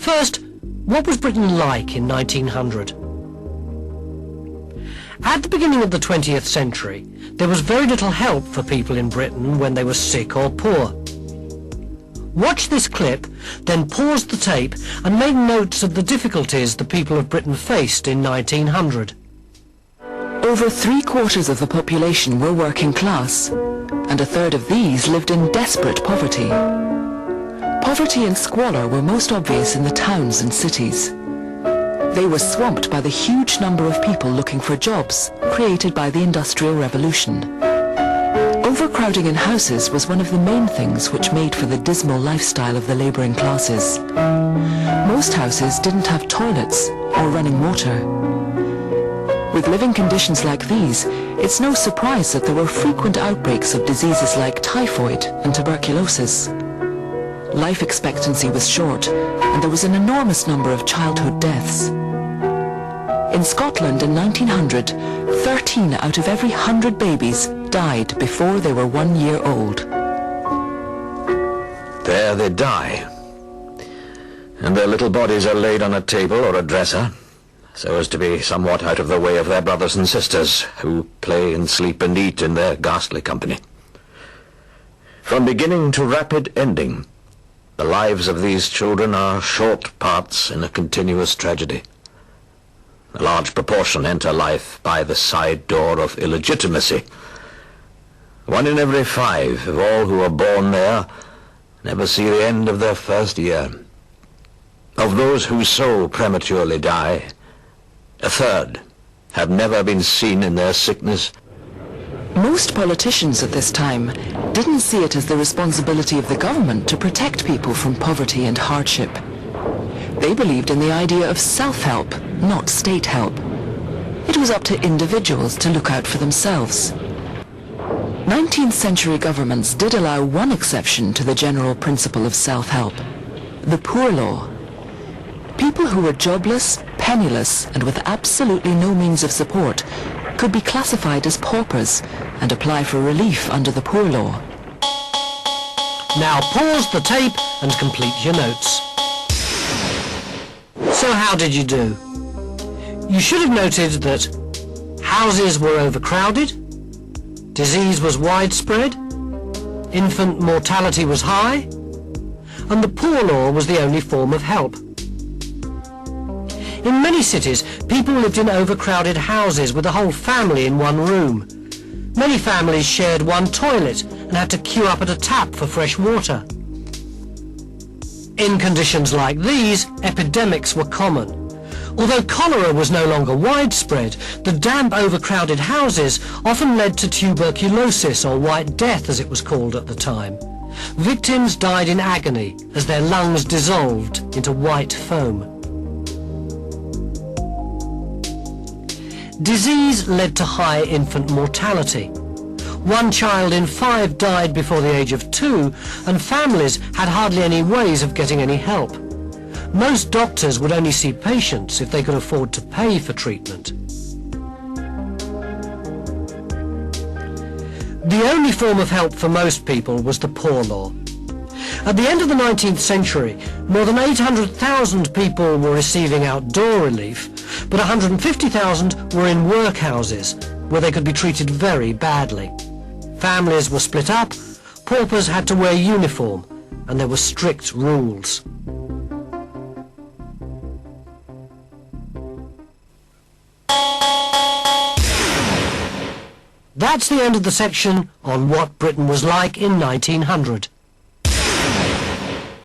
First, what was Britain like in 1900? At the beginning of the 20th century, there was very little help for people in Britain when they were sick or poor. Watch this clip, then pause the tape and make notes of the difficulties the people of Britain faced in 1900. Over 3/4 of the population were working class, and a third of these lived in desperate poverty. Poverty and squalor were most obvious in the towns and cities. They were swamped by the huge number of people looking for jobs created by the Industrial Revolution. Overcrowding in houses was one of the main things which made for the dismal lifestyle of the labouring classes. Most houses didn't have toilets or running water. With living conditions like these, it's no surprise that there were frequent outbreaks of diseases like typhoid and tuberculosis. Life expectancy was short, and there was an enormous number of childhood deaths. In Scotland in 1900, 13 out of every 100 babies died before they were 1 year old. There they die, and their little bodies are laid on a table or a dresser, so as to be somewhat out of the way of their brothers and sisters, who play and sleep and eat in their ghastly company. From beginning to rapid ending, the lives of these children are short parts in a continuous tragedy. A large proportion enter life by the side door of illegitimacy. 1 in every 5 of all who are born there never see the end of their first year. Of those who so prematurely die, 1/3 have never been seen in their sickness. Most politicians at this time didn't see it as the responsibility of the government to protect people from poverty and hardship. They believed in the idea of self-help, not state help. It was up to individuals to look out for themselves. 19th century governments did allow one exception to the general principle of self-help: the poor law. People who were jobless, penniless, and with absolutely no means of support could be classified as paupers and apply for relief under the poor law. Now pause the tape and complete your notes. So how did you do? You should have noted that houses were overcrowded, disease was widespread, infant mortality was high, and the poor law was the only form of help. In many cities, people lived in overcrowded houses with a whole family in one room. Many families shared one toilet and had to queue up at a tap for fresh water. In conditions like these, epidemics were common. Although cholera was no longer widespread, the damp, overcrowded houses often led to tuberculosis, or White Death as it was called at the time. Victims died in agony as their lungs dissolved into white foam. Disease led to high infant mortality. 1 child in 5 died before the age of 2, and families had hardly any ways of getting any help. Most doctors would only see patients if they could afford to pay for treatment. The only form of help for most people was the poor law. At the end of the 19th century, more than 800,000 people were receiving outdoor relief, but 150,000 were in workhouses, where they could be treated very badly. Families were split up, paupers had to wear uniform, and there were strict rules. That's the end of the section on what Britain was like in 1900.